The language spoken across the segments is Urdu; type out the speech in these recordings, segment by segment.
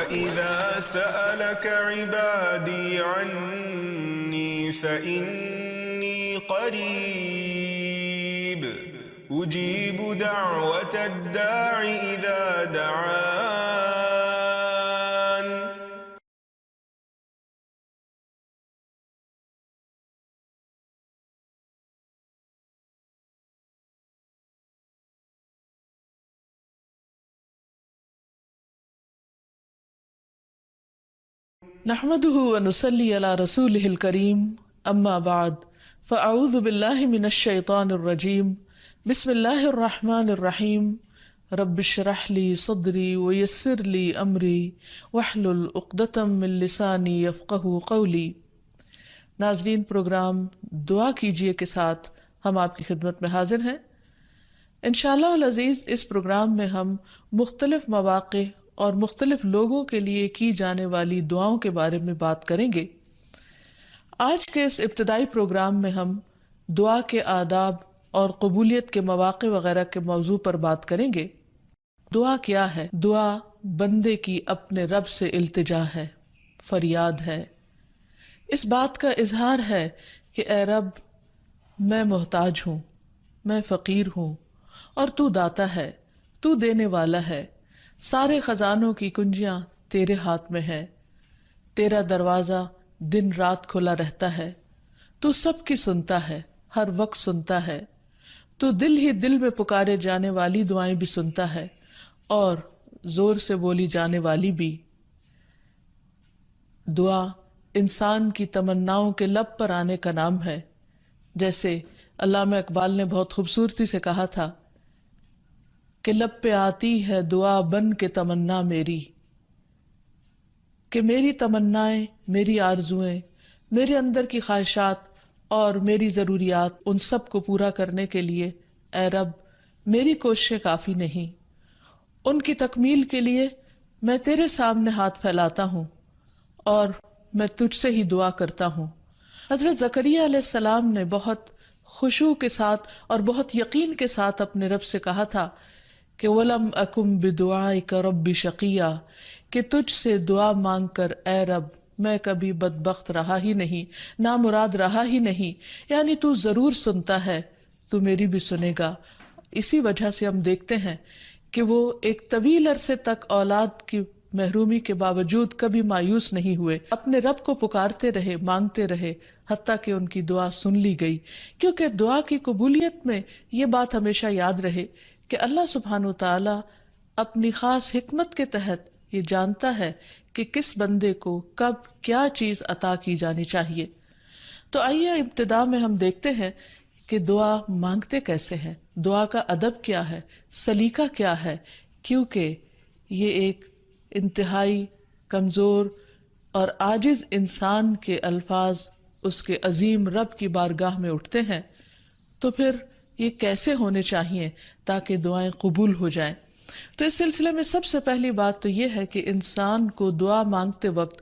وَإِذَا سَأَلَكَ عِبَادِي عَنِّي فَإِنِّي قَرِيبٌ أُجِيبُ دَعْوَةَ الدَّاعِ إِذَا دَعَانِ. نحمده ونصلي على رسوله الكريم اما بعد فاعوذ بالله من الشيطان الرجيم بسم الله الرحمن الرحيم رب اشرح لي صدري ويسر لي امري واحلل عقدة من لساني يفقهوا قولي. ناظرین، پروگرام دعا کیجئے کے ساتھ ہم آپ کی خدمت میں حاضر ہیں. انشاءاللہ العزیز اس پروگرام میں ہم مختلف مواقع اور مختلف لوگوں کے لیے کی جانے والی دعاؤں کے بارے میں بات کریں گے. آج کے اس ابتدائی پروگرام میں ہم دعا کے آداب اور قبولیت کے مواقع وغیرہ کے موضوع پر بات کریں گے. دعا کیا ہے؟ دعا بندے کی اپنے رب سے التجا ہے، فریاد ہے، اس بات کا اظہار ہے کہ اے رب میں محتاج ہوں، میں فقیر ہوں اور تو داتا ہے، تو دینے والا ہے، سارے خزانوں کی کنجیاں تیرے ہاتھ میں ہے، تیرا دروازہ دن رات کھلا رہتا ہے، تو سب کی سنتا ہے، ہر وقت سنتا ہے، تو دل ہی دل میں پکارے جانے والی دعائیں بھی سنتا ہے اور زور سے بولی جانے والی بھی. دعا انسان کی تمناؤں کے لب پر آنے کا نام ہے. جیسے علامہ اقبال نے بہت خوبصورتی سے کہا تھا کہ لب پہ آتی ہے دعا بن کے تمنا میری، کہ میری تمنائیں، میری آرزویں، میرے اندر کی خواہشات اور میری ضروریات، ان سب کو پورا کرنے کے لیے اے رب میری کوششیں کافی نہیں، ان کی تکمیل کے لیے میں تیرے سامنے ہاتھ پھیلاتا ہوں اور میں تجھ سے ہی دعا کرتا ہوں. حضرت زکریا علیہ السلام نے بہت خشوع کے ساتھ اور بہت یقین کے ساتھ اپنے رب سے کہا تھا کہ وَلَمْ أَكُمْ بِدُعَائِكَ رَبِّ شَقِيًّا، کہ تجھ سے دعا مانگ کر اے رب میں کبھی بدبخت رہا ہی نہیں، نامراد رہا ہی نہیں. یعنی تو ضرور سنتا ہے، تو میری بھی سنے گا. اسی وجہ سے ہم دیکھتے ہیں کہ وہ ایک طویل عرصے تک اولاد کی محرومی کے باوجود کبھی مایوس نہیں ہوئے، اپنے رب کو پکارتے رہے، مانگتے رہے، حتیٰ کہ ان کی دعا سن لی گئی. کیونکہ دعا کی قبولیت میں یہ بات ہمیشہ یاد رہے کہ اللہ سبحانہ وتعالی اپنی خاص حکمت کے تحت یہ جانتا ہے کہ کس بندے کو کب کیا چیز عطا کی جانی چاہیے. تو آئیے ابتدا میں ہم دیکھتے ہیں کہ دعا مانگتے کیسے ہیں، دعا کا ادب کیا ہے، سلیقہ کیا ہے. کیونکہ یہ ایک انتہائی کمزور اور عاجز انسان کے الفاظ اس کے عظیم رب کی بارگاہ میں اٹھتے ہیں، تو پھر یہ کیسے ہونے چاہیے تاکہ دعائیں قبول ہو جائیں. تو اس سلسلے میں سب سے پہلی بات تو یہ ہے کہ انسان کو دعا مانگتے وقت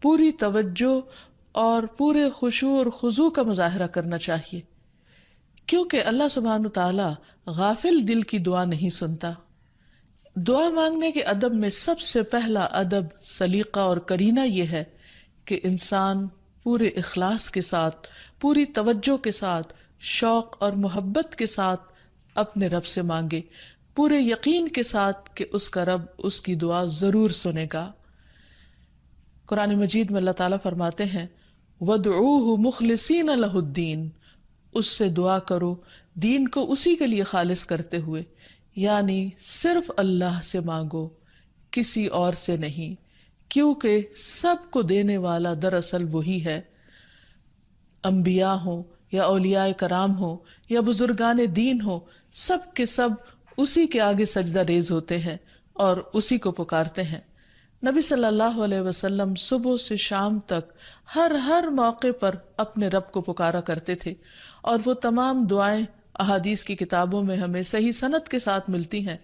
پوری توجہ اور پورے خشوع اور خضوع کا مظاہرہ کرنا چاہیے، کیونکہ اللہ سبحانہ تعالیٰ غافل دل کی دعا نہیں سنتا. دعا مانگنے کے ادب میں سب سے پہلا ادب، سلیقہ اور کرینہ یہ ہے کہ انسان پورے اخلاص کے ساتھ، پوری توجہ کے ساتھ، شوق اور محبت کے ساتھ اپنے رب سے مانگے، پورے یقین کے ساتھ کہ اس کا رب اس کی دعا ضرور سنے گا. قرآن مجید میں اللہ تعالیٰ فرماتے ہیں وَادْعُوهُ مُخْلِصِينَ لَهُ الدِّينَ، اس سے دعا کرو دین کو اسی کے لیے خالص کرتے ہوئے، یعنی صرف اللہ سے مانگو، کسی اور سے نہیں، کیونکہ سب کو دینے والا دراصل وہی ہے. انبیاء ہوں یا اولیاء کرام ہوں یا بزرگان دین ہوں، سب کے سب اسی کے آگے سجدہ ریز ہوتے ہیں اور اسی کو پکارتے ہیں. نبی صلی اللہ علیہ وسلم صبح سے شام تک ہر موقع پر اپنے رب کو پکارا کرتے تھے، اور وہ تمام دعائیں احادیث کی کتابوں میں ہمیں صحیح سند کے ساتھ ملتی ہیں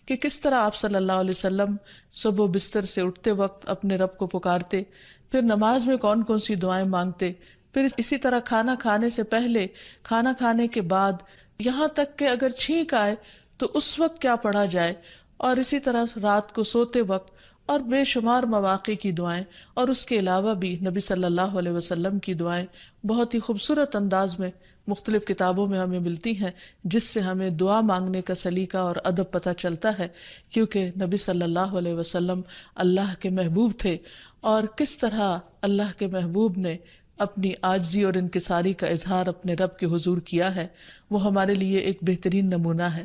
کہ کس طرح آپ صلی اللہ علیہ وسلم صبح بستر سے اٹھتے وقت اپنے رب کو پکارتے، پھر نماز میں کون کون سی دعائیں مانگتے، پھر اسی طرح کھانا کھانے سے پہلے، کھانا کھانے کے بعد، یہاں تک کہ اگر چھینک آئے تو اس وقت کیا پڑھا جائے، اور اسی طرح رات کو سوتے وقت اور بے شمار مواقع کی دعائیں، اور اس کے علاوہ بھی نبی صلی اللہ علیہ وسلم کی دعائیں بہت ہی خوبصورت انداز میں مختلف کتابوں میں ہمیں ملتی ہیں، جس سے ہمیں دعا مانگنے کا سلیقہ اور ادب پتہ چلتا ہے، کیونکہ نبی صلی اللہ علیہ وسلم اللہ کے محبوب تھے، اور کس طرح اللہ کے محبوب نے اپنی عاجزی اور انکساری کا اظہار اپنے رب کے حضور کیا ہے، وہ ہمارے لیے ایک بہترین نمونہ ہے۔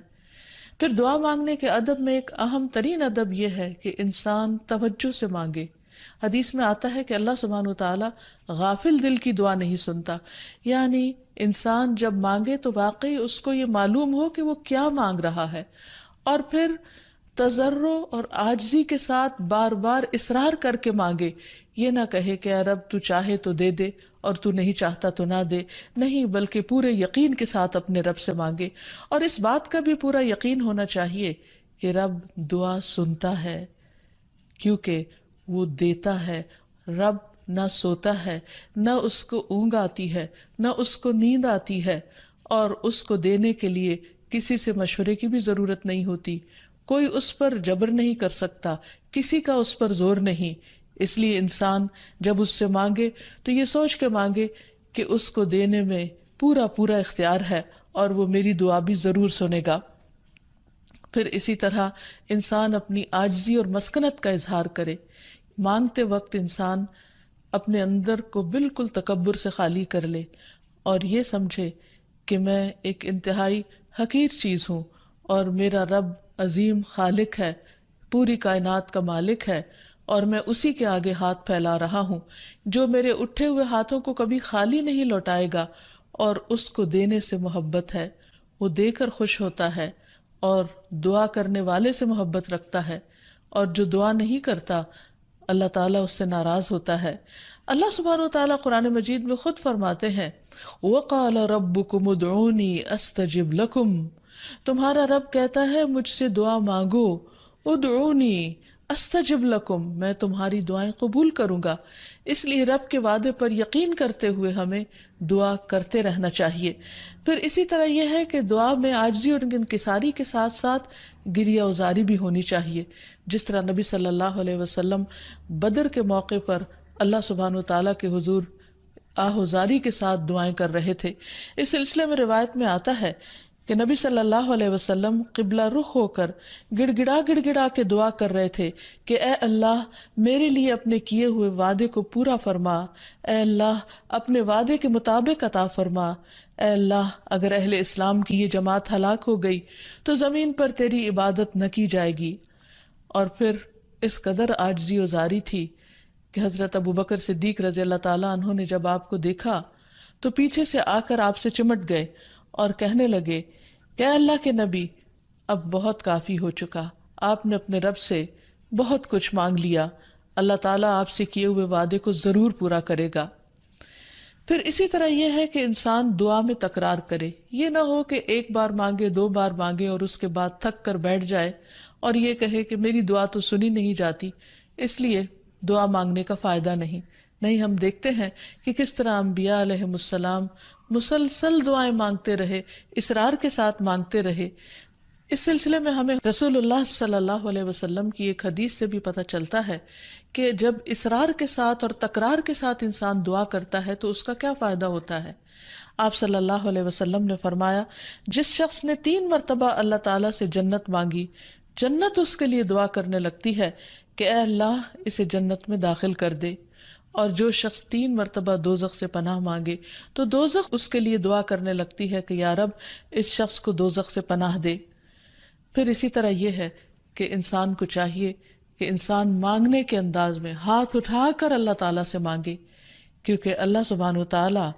پھر دعا مانگنے کے ادب میں ایک اہم ترین ادب یہ ہے کہ انسان توجہ سے مانگے۔ حدیث میں آتا ہے کہ اللہ سبحانہ وتعالی غافل دل کی دعا نہیں سنتا، یعنی انسان جب مانگے تو واقعی اس کو یہ معلوم ہو کہ وہ کیا مانگ رہا ہے، اور پھر تضرع اور عاجزی کے ساتھ بار بار اصرار کر کے مانگے، یہ نہ کہے کہ اے رب تو چاہے تو دے دے اور تو نہیں چاہتا تو نہ دے، نہیں، بلکہ پورے یقین کے ساتھ اپنے رب سے مانگے، اور اس بات کا بھی پورا یقین ہونا چاہیے کہ رب دعا سنتا ہے، کیونکہ وہ دیتا ہے۔ رب نہ سوتا ہے، نہ اس کو اونگ آتی ہے، نہ اس کو نیند آتی ہے، اور اس کو دینے کے لیے کسی سے مشورے کی بھی ضرورت نہیں ہوتی، کوئی اس پر جبر نہیں کر سکتا، کسی کا اس پر زور نہیں۔ اس لیے انسان جب اس سے مانگے تو یہ سوچ کے مانگے کہ اس کو دینے میں پورا پورا اختیار ہے اور وہ میری دعا بھی ضرور سنے گا۔ پھر اسی طرح انسان اپنی عاجزی اور مسکنت کا اظہار کرے، مانگتے وقت انسان اپنے اندر کو بالکل تکبر سے خالی کر لے اور یہ سمجھے کہ میں ایک انتہائی حقیر چیز ہوں اور میرا رب عظیم خالق ہے، پوری کائنات کا مالک ہے، اور میں اسی کے آگے ہاتھ پھیلا رہا ہوں، جو میرے اٹھے ہوئے ہاتھوں کو کبھی خالی نہیں لوٹائے گا، اور اس کو دینے سے محبت ہے، وہ دے کر خوش ہوتا ہے، اور دعا کرنے والے سے محبت رکھتا ہے، اور جو دعا نہیں کرتا اللہ تعالیٰ اس سے ناراض ہوتا ہے۔ اللہ سبحانہ وتعالیٰ قرآن مجید میں خود فرماتے ہیں وَقَالَ رَبُّكُمُ ادْعُونِي أَسْتَجِبْ لَكُمْ، تمہارا رب کہتا ہے مجھ سے دعا مانگو، ادعونی استجب لکم، میں تمہاری دعائیں قبول کروں گا۔ اس لیے رب کے وعدے پر یقین کرتے ہوئے ہمیں دعا کرتے رہنا چاہیے۔ پھر اسی طرح یہ ہے کہ دعا میں عاجزی اور انکساری کے ساتھ ساتھ گریہ وزاری بھی ہونی چاہیے، جس طرح نبی صلی اللہ علیہ وسلم بدر کے موقع پر اللہ سبحانہ وتعالیٰ کے حضور آہوزاری کے ساتھ دعائیں کر رہے تھے۔ اس سلسلے میں روایت میں آتا ہے کہ نبی صلی اللہ علیہ وسلم قبلہ رخ ہو کر گڑ گڑا کے دعا کر رہے تھے کہ اے اللہ میرے لیے اپنے کیے ہوئے وعدے کو پورا فرما، اے اللہ اپنے وعدے کے مطابق عطا فرما، اے اللہ اگر اہل اسلام کی یہ جماعت ہلاک ہو گئی تو زمین پر تیری عبادت نہ کی جائے گی۔ اور پھر اس قدر عاجزی و زاری تھی کہ حضرت ابوبکر صدیق رضی اللہ تعالیٰ عنہ نے جب آپ کو دیکھا تو پیچھے سے آ کر آپ سے چمٹ گئے اور کہنے لگے کہ اے اللہ کے نبی اب بہت کافی ہو چکا، آپ نے اپنے رب سے بہت کچھ مانگ لیا، اللہ تعالیٰ آپ سے کیے ہوئے وعدے کو ضرور پورا کرے گا۔ پھر اسی طرح یہ ہے کہ انسان دعا میں تکرار کرے، یہ نہ ہو کہ ایک بار مانگے، دو بار مانگے اور اس کے بعد تھک کر بیٹھ جائے اور یہ کہے کہ میری دعا تو سنی نہیں جاتی، اس لیے دعا مانگنے کا فائدہ نہیں۔ نہیں، ہم دیکھتے ہیں کہ کس طرح انبیاء علیہم السلام مسلسل دعائیں مانگتے رہے، اصرار کے ساتھ مانگتے رہے۔ اس سلسلے میں ہمیں رسول اللہ صلی اللہ علیہ وسلم کی ایک حدیث سے بھی پتہ چلتا ہے کہ جب اصرار کے ساتھ اور تکرار کے ساتھ انسان دعا کرتا ہے تو اس کا کیا فائدہ ہوتا ہے۔ آپ صلی اللہ علیہ وسلم نے فرمایا جس شخص نے 3 مرتبہ اللہ تعالیٰ سے جنت مانگی، جنت اس کے لیے دعا کرنے لگتی ہے کہ اے اللہ اسے جنت میں داخل کر دے، اور جو شخص 3 مرتبہ دوزخ سے پناہ مانگے تو دوزخ اس کے لیے دعا کرنے لگتی ہے کہ یا رب اس شخص کو دوزخ سے پناہ دے۔ پھر اسی طرح یہ ہے کہ انسان کو چاہیے کہ انسان مانگنے کے انداز میں ہاتھ اٹھا کر اللہ تعالیٰ سے مانگے، کیونکہ اللہ سبحانہ وتعالیٰ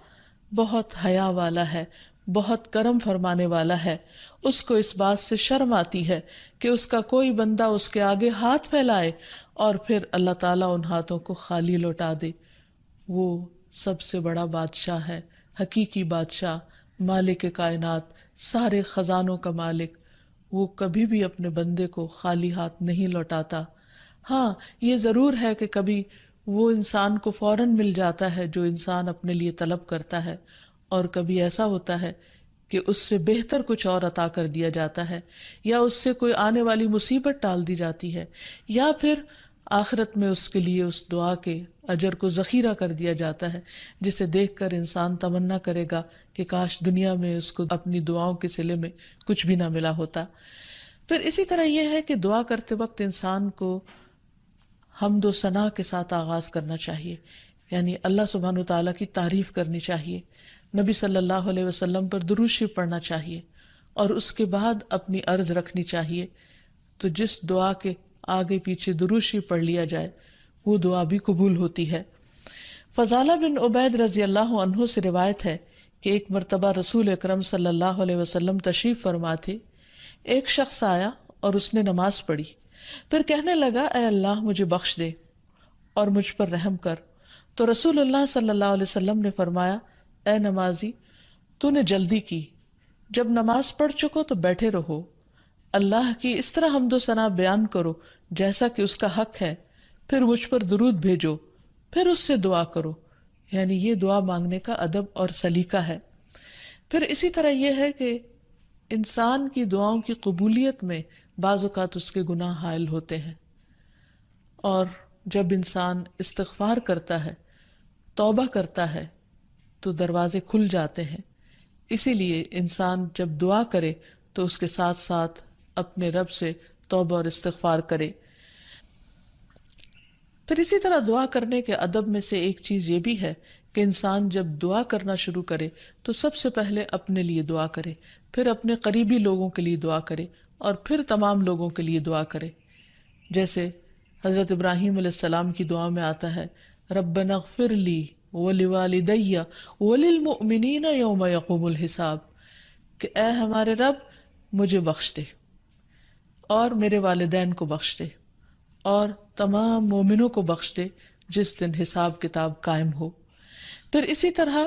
بہت حیا والا ہے، بہت کرم فرمانے والا ہے۔ اس کو اس بات سے شرم آتی ہے کہ اس کا کوئی بندہ اس کے آگے ہاتھ پھیلائے اور پھر اللہ تعالیٰ ان ہاتھوں کو خالی لوٹا دے۔ وہ سب سے بڑا بادشاہ ہے، حقیقی بادشاہ، مالک کائنات، سارے خزانوں کا مالک، وہ کبھی بھی اپنے بندے کو خالی ہاتھ نہیں لوٹاتا۔ ہاں یہ ضرور ہے کہ کبھی وہ انسان کو فوراً مل جاتا ہے جو انسان اپنے لیے طلب کرتا ہے، اور کبھی ایسا ہوتا ہے کہ اس سے بہتر کچھ اور عطا کر دیا جاتا ہے، یا اس سے کوئی آنے والی مصیبت ٹال دی جاتی ہے، یا پھر آخرت میں اس کے لیے اس دعا کے اجر کو ذخیرہ کر دیا جاتا ہے، جسے دیکھ کر انسان تمنا کرے گا کہ کاش دنیا میں اس کو اپنی دعاؤں کے صلے میں کچھ بھی نہ ملا ہوتا۔ پھر اسی طرح یہ ہے کہ دعا کرتے وقت انسان کو حمد و ثنا کے ساتھ آغاز کرنا چاہیے، یعنی اللہ سبحانہ و تعالیٰ کی تعریف کرنی چاہیے، نبی صلی اللہ علیہ وسلم پر درود شریف پڑھنا چاہیے، اور اس کے بعد اپنی عرض رکھنی چاہیے۔ تو جس دعا کے آگے پیچھے درود شریف پڑھ لیا جائے وہ دعا بھی قبول ہوتی ہے۔ فضالہ بن عبید رضی اللہ عنہ سے روایت ہے کہ ایک مرتبہ رسول اکرم صلی اللہ علیہ وسلم تشریف فرما تھے، ایک شخص آیا اور اس نے نماز پڑھی، پھر کہنے لگا اے اللہ مجھے بخش دے اور مجھ پر رحم کر۔ تو رسول اللہ صلی اللہ علیہ وسلم نے فرمایا اے نمازی تو نے جلدی کی، جب نماز پڑھ چکو تو بیٹھے رہو، اللہ کی اس طرح حمد و ثنا بیان کرو جیسا کہ اس کا حق ہے، پھر مجھ پر درود بھیجو، پھر اس سے دعا کرو، یعنی یہ دعا مانگنے کا ادب اور سلیقہ ہے۔ پھر اسی طرح یہ ہے کہ انسان کی دعاؤں کی قبولیت میں بعض اوقات اس کے گناہ حائل ہوتے ہیں، اور جب انسان استغفار کرتا ہے، توبہ کرتا ہے تو دروازے کھل جاتے ہیں۔ اسی لیے انسان جب دعا کرے تو اس کے ساتھ ساتھ اپنے رب سے توبہ اور استغفار کرے۔ پھر اسی طرح دعا کرنے کے ادب میں سے ایک چیز یہ بھی ہے کہ انسان جب دعا کرنا شروع کرے تو سب سے پہلے اپنے لیے دعا کرے، پھر اپنے قریبی لوگوں کے لیے دعا کرے، اور پھر تمام لوگوں کے لیے دعا کرے۔ جیسے حضرت ابراہیم علیہ السلام کی دعا میں آتا ہے ربنا اغفر لی ولوالدی وللمؤمنین یوم یقوم الحساب، کہ اے ہمارے رب مجھے بخش دے اور میرے والدین کو بخش دے اور تمام مومنوں کو بخش دے جس دن حساب کتاب قائم ہو۔ پھر اسی طرح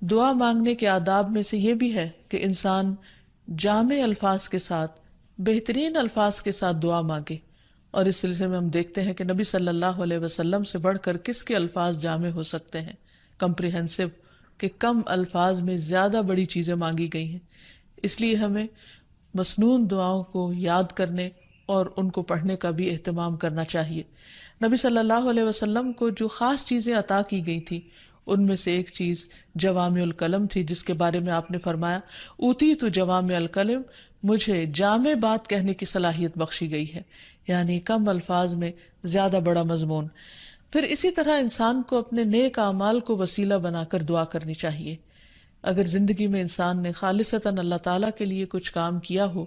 دعا مانگنے کے آداب میں سے یہ بھی ہے کہ انسان جامع الفاظ کے ساتھ، بہترین الفاظ کے ساتھ دعا مانگے، اور اس سلسلے میں ہم دیکھتے ہیں کہ نبی صلی اللہ علیہ وسلم سے بڑھ کر کس کے الفاظ جامع ہو سکتے ہیں، کمپریہنسو، کہ کم الفاظ میں زیادہ بڑی چیزیں مانگی گئی ہیں۔ اس لیے ہمیں مسنون دعاؤں کو یاد کرنے اور ان کو پڑھنے کا بھی اہتمام کرنا چاہیے۔ نبی صلی اللہ علیہ وسلم کو جو خاص چیزیں عطا کی گئی تھی ان میں سے ایک چیز جوامع الکلم تھی، جس کے بارے میں آپ نے فرمایا اوتیت جوامع الکلم، مجھے جامع بات کہنے کی صلاحیت بخشی گئی ہے، یعنی کم الفاظ میں زیادہ بڑا مضمون۔ پھر اسی طرح انسان کو اپنے نیک اعمال کو وسیلہ بنا کر دعا کرنی چاہیے۔ اگر زندگی میں انسان نے خالصتاً اللہ تعالیٰ کے لیے کچھ کام کیا ہو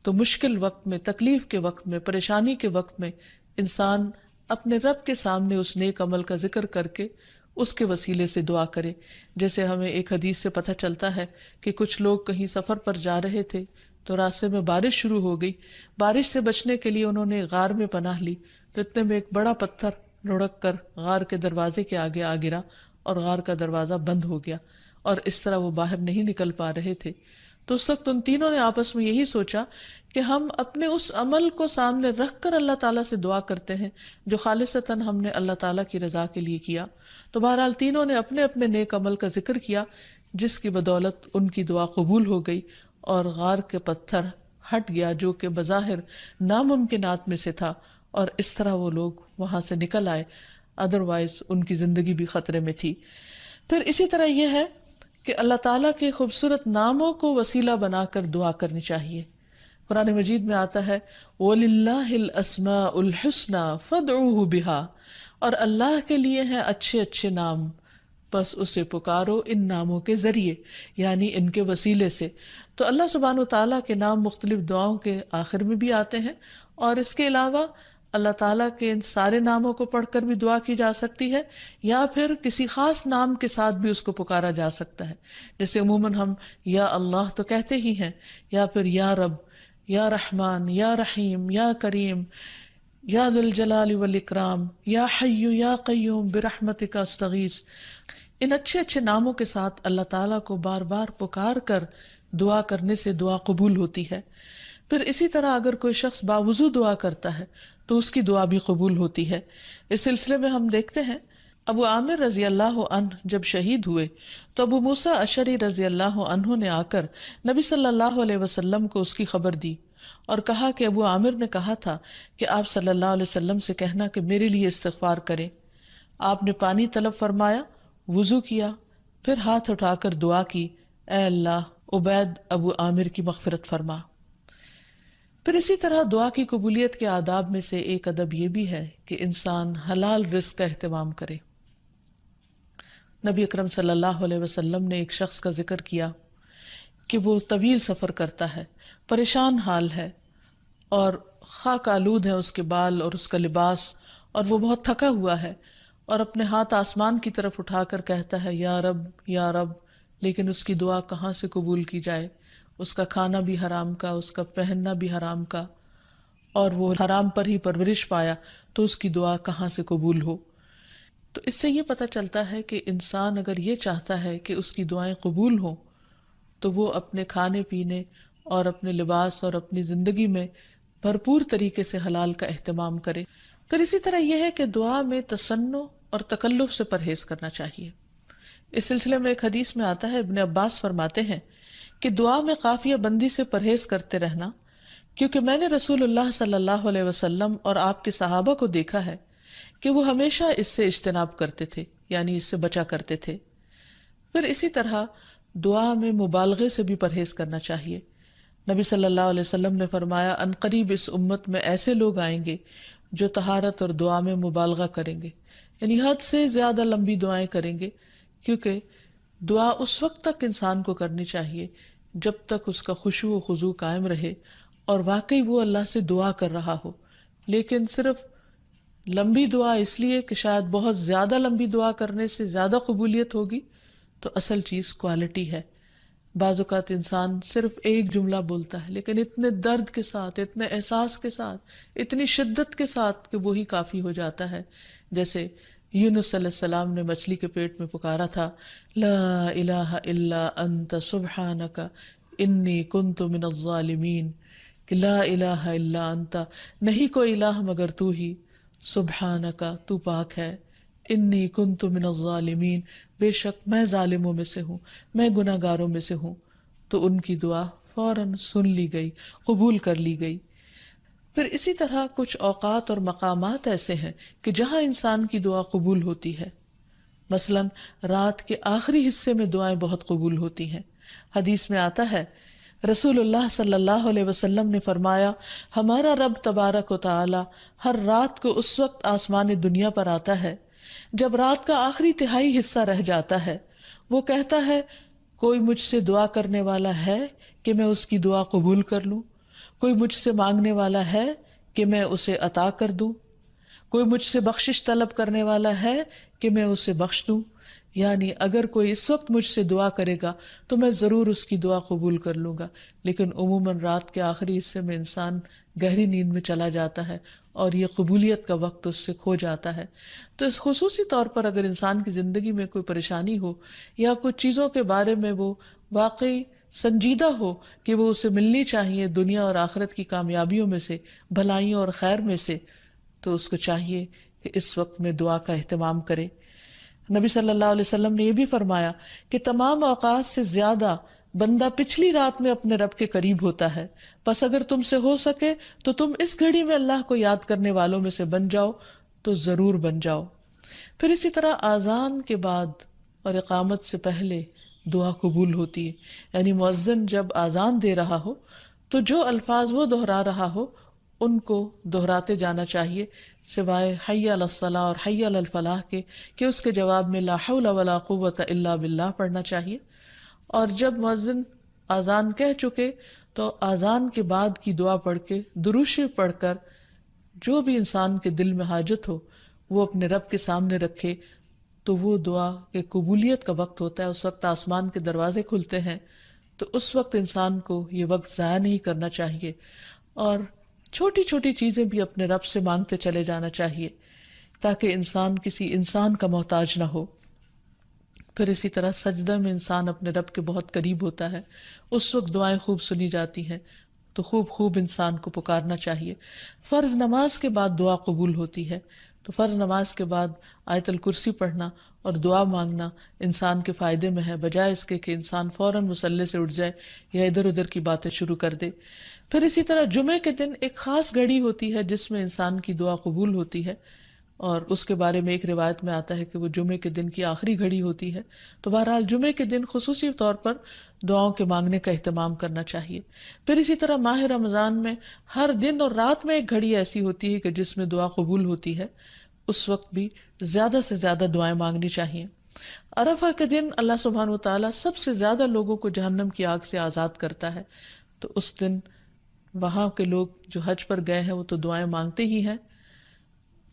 تو مشکل وقت میں، تکلیف کے وقت میں، پریشانی کے وقت میں انسان اپنے رب کے سامنے اس نیک عمل کا ذکر کر کے اس کے وسیلے سے دعا کرے۔ جیسے ہمیں ایک حدیث سے پتہ چلتا ہے کہ کچھ لوگ کہیں سفر پر جا رہے تھے تو راستے میں بارش شروع ہو گئی، بارش سے بچنے کے لیے انہوں نے غار میں پناہ لی، تو اتنے میں ایک بڑا پتھر لڑک کر غار کے دروازے کے آگے آ گرا اور غار کا دروازہ بند ہو گیا، اور اس طرح وہ باہر نہیں نکل پا رہے تھے۔ تو اس وقت ان تینوں نے آپس میں یہی سوچا کہ ہم اپنے اس عمل کو سامنے رکھ کر اللہ تعالیٰ سے دعا کرتے ہیں جو خالصتاً ہم نے اللہ تعالیٰ کی رضا کے لیے کیا۔ تو بہرحال تینوں نے اپنے اپنے نیک عمل کا ذکر کیا، جس کی بدولت ان کی دعا قبول ہو گئی اور غار کے پتھر ہٹ گیا جو کہ بظاہر ناممکنات میں سے تھا، اور اس طرح وہ لوگ وہاں سے نکل آئے، ادروائز ان کی زندگی بھی خطرے میں تھی۔ پھر اسی طرح یہ ہے کہ اللہ تعالیٰ کے خوبصورت ناموں کو وسیلہ بنا کر دعا کرنی چاہیے۔ قرآن مجید میں آتا ہے وَلِلَّهِ الْأَسْمَاءُ الْحُسْنَى فَادْعُوهُ بِهَا، اور اللہ کے لیے ہیں اچھے اچھے نام، بس اسے پکارو ان ناموں کے ذریعے، یعنی ان کے وسیلے سے۔ تو اللہ سبحانہ وتعالیٰ کے نام مختلف دعاؤں کے آخر میں بھی آتے ہیں، اور اس کے علاوہ اللہ تعالیٰ کے ان سارے ناموں کو پڑھ کر بھی دعا کی جا سکتی ہے، یا پھر کسی خاص نام کے ساتھ بھی اس کو پکارا جا سکتا ہے۔ جیسے عموماً ہم یا اللہ تو کہتے ہی ہیں، یا پھر یا رب، یا رحمان، یا رحیم، یا کریم، یا ذی الجلال والاکرام، یا حی یا قیوم برحمتک استغیث۔ ان اچھے اچھے ناموں کے ساتھ اللہ تعالیٰ کو بار بار پکار کر دعا کرنے سے دعا قبول ہوتی ہے۔ پھر اسی طرح اگر کوئی شخص باوضو دعا کرتا ہے تو اس کی دعا بھی قبول ہوتی ہے۔ اس سلسلے میں ہم دیکھتے ہیں ابو عامر رضی اللہ عنہ جب شہید ہوئے تو ابو موسیٰ اشعری رضی اللہ عنہ نے آ کر نبی صلی اللہ علیہ وسلم کو اس کی خبر دی، اور کہا کہ ابو عامر نے کہا تھا کہ آپ صلی اللہ علیہ وسلم سے کہنا کہ میرے لیے استغفار کریں۔ آپ نے پانی طلب فرمایا، وضو کیا، پھر ہاتھ اٹھا کر دعا کی، اے اللہ عبید ابو عامر کی مغفرت فرما۔ پھر اسی طرح دعا کی قبولیت کے آداب میں سے ایک ادب یہ بھی ہے کہ انسان حلال رزق کا اہتمام کرے۔ نبی اکرم صلی اللہ علیہ وسلم نے ایک شخص کا ذکر کیا کہ وہ طویل سفر کرتا ہے، پریشان حال ہے اور خاک آلود ہے اس کے بال اور اس کا لباس، اور وہ بہت تھکا ہوا ہے اور اپنے ہاتھ آسمان کی طرف اٹھا کر کہتا ہے یا رب یا رب، لیکن اس کی دعا کہاں سے قبول کی جائے؟ اس کا کھانا بھی حرام کا، اس کا پہننا بھی حرام کا، اور وہ حرام پر ہی پرورش پایا، تو اس کی دعا کہاں سے قبول ہو؟ تو اس سے یہ پتہ چلتا ہے کہ انسان اگر یہ چاہتا ہے کہ اس کی دعائیں قبول ہوں تو وہ اپنے کھانے پینے اور اپنے لباس اور اپنی زندگی میں بھرپور طریقے سے حلال کا اہتمام کرے۔ پھر اسی طرح یہ ہے کہ دعا میں تصنع اور تکلف سے پرہیز کرنا چاہیے۔ اس سلسلے میں ایک حدیث میں آتا ہے، ابن عباس فرماتے ہیں کہ دعا میں قافیہ بندی سے پرہیز کرتے رہنا، کیونکہ میں نے رسول اللہ صلی اللہ علیہ وسلم اور آپ کے صحابہ کو دیکھا ہے کہ وہ ہمیشہ اس سے اجتناب کرتے تھے، یعنی اس سے بچا کرتے تھے۔ پھر اسی طرح دعا میں مبالغے سے بھی پرہیز کرنا چاہیے۔ نبی صلی اللہ علیہ وسلم نے فرمایا عنقریب اس امت میں ایسے لوگ آئیں گے جو طہارت اور دعا میں مبالغہ کریں گے، یعنی حد سے زیادہ لمبی دعائیں کریں گے، کیونکہ دعا اس وقت تک انسان کو کرنی چاہیے جب تک اس کا خشوع و خضوع قائم رہے اور واقعی وہ اللہ سے دعا کر رہا ہو۔ لیکن صرف لمبی دعا اس لیے کہ شاید بہت زیادہ لمبی دعا کرنے سے زیادہ قبولیت ہوگی، تو اصل چیز کوالٹی ہے۔ بعض اوقات انسان صرف ایک جملہ بولتا ہے لیکن اتنے درد کے ساتھ، اتنے احساس کے ساتھ، اتنی شدت کے ساتھ کہ وہی کافی ہو جاتا ہے۔ جیسے یونس علیہ السلام نے مچھلی کے پیٹ میں پکارا تھا، لا الہ الا انت سبحانک انی کنت من الظالمین، کہ لا الہ الا انت، نہیں کوئی الہ مگر تو ہی، سبحانک تو پاک ہے، انی کنت من الظالمین، بے شک میں ظالموں میں سے ہوں، میں گناہ گاروں میں سے ہوں۔ تو ان کی دعا فوراً سن لی گئی، قبول کر لی گئی۔ پھر اسی طرح کچھ اوقات اور مقامات ایسے ہیں کہ جہاں انسان کی دعا قبول ہوتی ہے، مثلاً رات کے آخری حصے میں دعائیں بہت قبول ہوتی ہیں۔ حدیث میں آتا ہے رسول اللہ صلی اللہ علیہ وسلم نے فرمایا ہمارا رب تبارک و تعالی ہر رات کو اس وقت آسمان دنیا پر آتا ہے جب رات کا آخری تہائی حصہ رہ جاتا ہے، وہ کہتا ہے کوئی مجھ سے دعا کرنے والا ہے کہ میں اس کی دعا قبول کر لوں؟ کوئی مجھ سے مانگنے والا ہے کہ میں اسے عطا کر دوں؟ کوئی مجھ سے بخشش طلب کرنے والا ہے کہ میں اسے بخش دوں؟ یعنی اگر کوئی اس وقت مجھ سے دعا کرے گا تو میں ضرور اس کی دعا قبول کر لوں گا۔ لیکن عموماً رات کے آخری حصے میں انسان گہری نیند میں چلا جاتا ہے اور یہ قبولیت کا وقت اس سے کھو جاتا ہے۔ تو اس خصوصی طور پر اگر انسان کی زندگی میں کوئی پریشانی ہو یا کچھ چیزوں کے بارے میں وہ واقعی سنجیدہ ہو کہ وہ اسے ملنی چاہیے دنیا اور آخرت کی کامیابیوں میں سے، بھلائیوں اور خیر میں سے، تو اس کو چاہیے کہ اس وقت میں دعا کا اہتمام کرے۔ نبی صلی اللہ علیہ وسلم نے یہ بھی فرمایا کہ تمام اوقات سے زیادہ بندہ پچھلی رات میں اپنے رب کے قریب ہوتا ہے، پس اگر تم سے ہو سکے تو تم اس گھڑی میں اللہ کو یاد کرنے والوں میں سے بن جاؤ تو ضرور بن جاؤ۔ پھر اسی طرح آذان کے بعد اور اقامت سے پہلے دعا قبول ہوتی ہے، یعنی مؤذن جب آذان دے رہا ہو تو جو الفاظ وہ دہرا رہا ہو ان کو دہراتے جانا چاہیے، سوائے حی علی الصلاح اور حی علی الفلاح کے، کہ اس کے جواب میں لا حول ولا قوت الا باللہ پڑھنا چاہیے۔ اور جب مؤذن آذان کہہ چکے تو آذان کے بعد کی دعا پڑھ کے، درود شریف پڑھ کر، جو بھی انسان کے دل میں حاجت ہو وہ اپنے رب کے سامنے رکھے، تو وہ دعا کے قبولیت کا وقت ہوتا ہے، اس وقت آسمان کے دروازے کھلتے ہیں۔ تو اس وقت انسان کو یہ وقت ضائع نہیں کرنا چاہیے اور چھوٹی چھوٹی چیزیں بھی اپنے رب سے مانگتے چلے جانا چاہیے تاکہ انسان کسی انسان کا محتاج نہ ہو۔ پھر اسی طرح سجدہ میں انسان اپنے رب کے بہت قریب ہوتا ہے، اس وقت دعائیں خوب سنی جاتی ہیں، تو خوب انسان کو پکارنا چاہیے۔ فرض نماز کے بعد دعا قبول ہوتی ہے، تو فرض نماز کے بعد آیت الکرسی پڑھنا اور دعا مانگنا انسان کے فائدے میں ہے، بجائے اس کے کہ انسان فوراً مصلی سے اٹھ جائے یا ادھر ادھر کی باتیں شروع کر دے۔ پھر اسی طرح جمعے کے دن ایک خاص گھڑی ہوتی ہے جس میں انسان کی دعا قبول ہوتی ہے، اور اس کے بارے میں ایک روایت میں آتا ہے کہ وہ جمعے کے دن کی آخری گھڑی ہوتی ہے۔ تو بہرحال جمعے کے دن خصوصی طور پر دعاؤں کے مانگنے کا اہتمام کرنا چاہیے۔ پھر اسی طرح ماہ رمضان میں ہر دن اور رات میں ایک گھڑی ایسی ہوتی ہے کہ جس میں دعا قبول ہوتی ہے، اس وقت بھی زیادہ سے زیادہ دعائیں مانگنی چاہیے۔ عرفہ کے دن اللہ سبحانہ وتعالیٰ سب سے زیادہ لوگوں کو جہنم کی آگ سے آزاد کرتا ہے، تو اس دن وہاں کے لوگ جو حج پر گئے ہیں وہ تو دعائیں مانگتے ہی ہیں،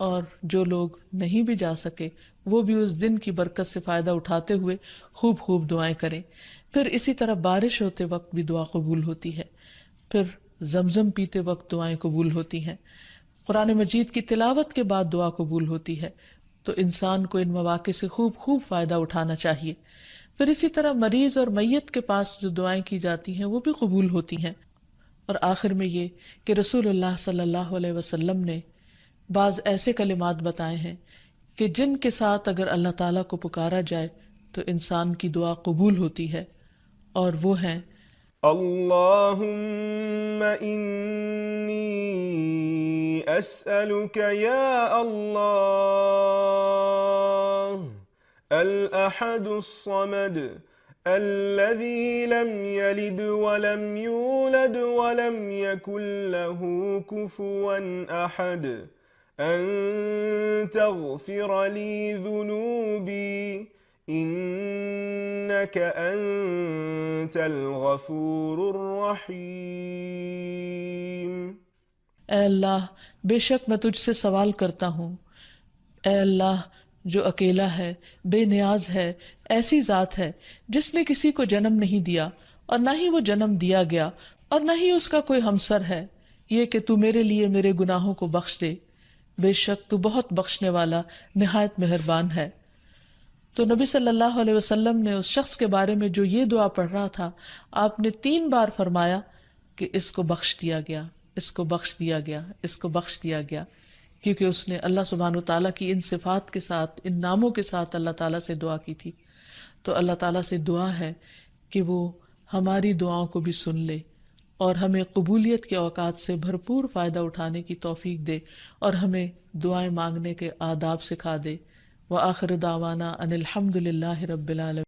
اور جو لوگ نہیں بھی جا سکے وہ بھی اس دن کی برکت سے فائدہ اٹھاتے ہوئے خوب خوب دعائیں کریں۔ پھر اسی طرح بارش ہوتے وقت بھی دعا قبول ہوتی ہے، پھر زمزم پیتے وقت دعائیں قبول ہوتی ہیں، قرآن مجید کی تلاوت کے بعد دعا قبول ہوتی ہے، تو انسان کو ان مواقع سے خوب خوب فائدہ اٹھانا چاہیے۔ پھر اسی طرح مریض اور میت کے پاس جو دعائیں کی جاتی ہیں وہ بھی قبول ہوتی ہیں۔ اور آخر میں یہ کہ رسول اللہ صلی اللہ علیہ وسلم نے بعض ایسے کلمات بتائے ہیں کہ جن کے ساتھ اگر اللہ تعالیٰ کو پکارا جائے تو انسان کی دعا قبول ہوتی ہے، اور وہ ہیں اللهم إني أسألك يا الله الأحد الصمد الذي لم يلد ولم يولد ولم يكن له كفوا أحد أن تغفر لي ذنوبي إنك أنت الغفور الرحيم۔ اے اللہ بے شک میں تجھ سے سوال کرتا ہوں، اے اللہ جو اکیلا ہے، بے نیاز ہے، ایسی ذات ہے جس نے کسی کو جنم نہیں دیا اور نہ ہی وہ جنم دیا گیا اور نہ ہی اس کا کوئی ہمسر ہے، یہ کہ تو میرے لیے میرے گناہوں کو بخش دے، بے شک تو بہت بخشنے والا نہایت مہربان ہے۔ تو نبی صلی اللہ علیہ وسلم نے اس شخص کے بارے میں جو یہ دعا پڑھ رہا تھا، آپ نے 3 بار فرمایا کہ اس کو بخش دیا گیا، اس کو بخش دیا گیا، اس کو بخش دیا گیا، کیونکہ اس نے اللہ سبحانہ وتعالیٰ کی ان صفات کے ساتھ، ان ناموں کے ساتھ اللہ تعالیٰ سے دعا کی تھی۔ تو اللہ تعالیٰ سے دعا ہے کہ وہ ہماری دعاؤں کو بھی سن لے اور ہمیں قبولیت کے اوقات سے بھرپور فائدہ اٹھانے کی توفیق دے اور ہمیں دعائیں مانگنے کے آداب سکھا دے۔ وآخر دعوانا ان الحمد للہ رب العالمین۔